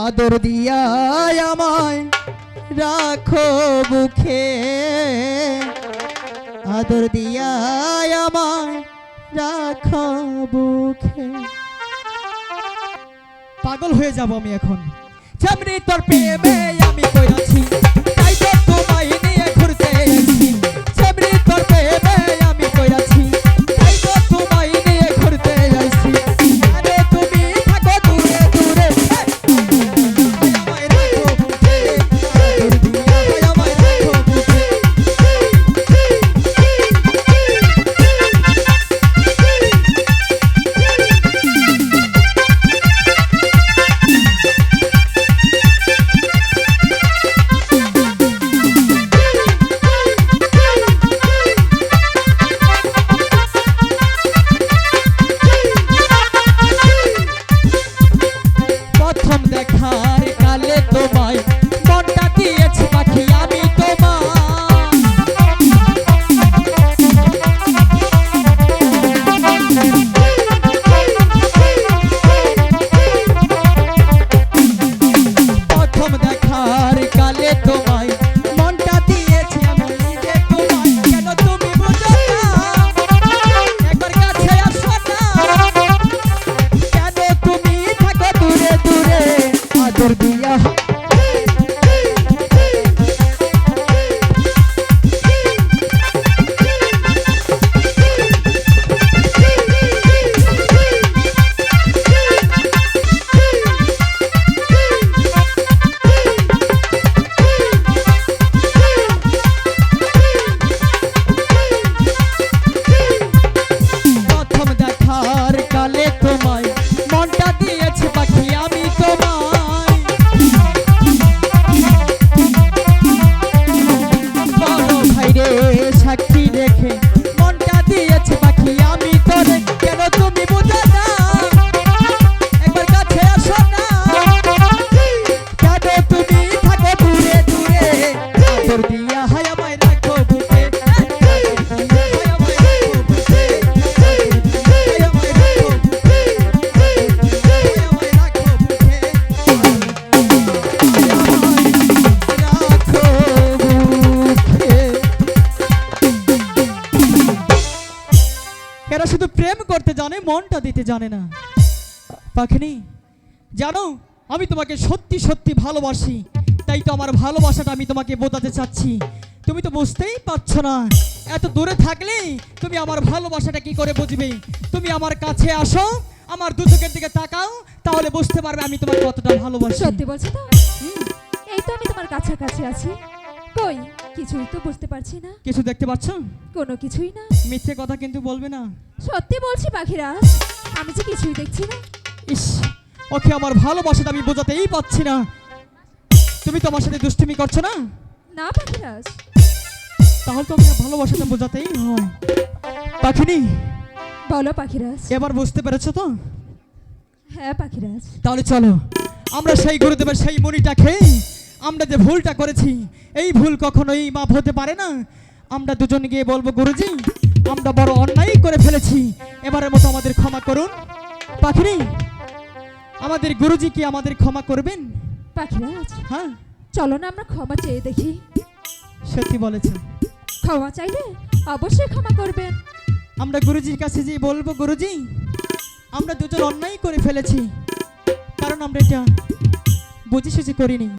আদর দিয়া আমায় রাখো বুকে, আদর দিয়া আমায় রাখো বুকে। পাগল হয়ে যাব আমি এখন, যেমনি তোর প্রেমে আমি কইরাছি, তাই তো তোমায় নিয়ে ঘুরতে আসি। যেমনি তোর প্রেমে আমি কইরাছি, তাই তো তোমায় নিয়ে ঘুরতে আসি। আরে তুমি থাকো দূরে দূরে, আমায় রাখো বুকে, আদর দিয়া আমায় রাখো বুকে। প্রথম দেখার কালে তোমায় মনটা দিয়েছি পাখি আমি প্রথম দেখার কালে তোমায় মনটা দিয়েছি আমি যে তোমায়। কেন তুমি বুঝো না, একবার কাছে আসো না, কেন তুমি থাকো দূরে দূরে, আদর দিয়া প্রথম দেখার কালে তোমায় মনটা দিয়েছি পাখি আমি তোমায়। বড় ভাইরে সাক্ষী রেখে মনটা দিয়েছি পাখি আমি তোরে। কেন তুমি বুঝো না, একবার কাছে আসো না, কেন তুমি থাকো দূরে দূরে, আদর দিয়া হায় আমায় রাখো বুকে, আদর দিয়া হায় আমায় রাখো বুকে, আদর দিয়া হায় আমায় রাখো বুকে, আদর দিয়া হায় আমায় রাখো বুকে, রাখো বুকে। এরা শুধু প্রেম করতে জানে, মনটা দিতে জানে না। পাখিনি জানো, আমি তোমাকে সত্যি সত্যি ভালোবাসি, তাই তো আমার ভালোবাসাটা আমি তোমাকে বোঝাতে চাচ্ছি। তুমি তো বুঝতেই পারছো না, এত দূরে থাকলে তুমি আমার ভালোবাসাটা কি করে বুঝবে। তুমি আমার কাছে আসো, আমার দু চোখের দিকে তাকাও, তাহলে বুঝতে পারবে আমি তোমাকে কতটা ভালোবাসি। সত্যি বলছো তো? এই তো আমি তোমার কাছাকাছি আছি, কই কিছুই তো বুঝতে পারছি না। কিছু দেখতে পাচ্ছ? কোনো কিছুই না। মিথ্যে কথা কিন্তু বলবে না। সত্যি বলছি পাখিরাজ, আমি যে কিছুই দেখছি না। ইস, ওকে আমার ভালোবাসাটা আমি বোঝাতেই পাচ্ছি না। তুমি তো আমার সাথে দুষ্টুমি করছো না? না পাখিরাজ। তাহলে তো আমার ভালোবাসাটা বোঝাতেই হয়। পাখিনি বলো পাখিরাজ। এবার বুঝতে পেরেছো তো? হ্যাঁ পাখিরাজ। তাহলে চলো আমরা সেই গুরুদেবের সেই মণিটা খেয়ে আমরা যে ভুলটা করেছি, এই ভুল কখনোই মাফ হতে পারে না। আমরা দুজন গিয়ে বলবো, গুরুজি আমরা বড় অন্যায় করে ফেলেছি, এবারের মতো আমাদের ক্ষমা করুন। পাখিনি আমাদের গুরুজি কি আমাদের ক্ষমা করবেন? পাখিরাজ হ্যাঁ, চলো না আমরা ক্ষমা চেয়ে দেখি। সত্যি বলেছেন। ক্ষমা চাইলে অবশ্যই ক্ষমা করবেন। আমরা গুরুজির কাছে যে বলবো, গুরুজি আমরা দুজন অন্যায় করে ফেলেছি, কারণ আমরা এটা বুঝে সুঝে করিনি।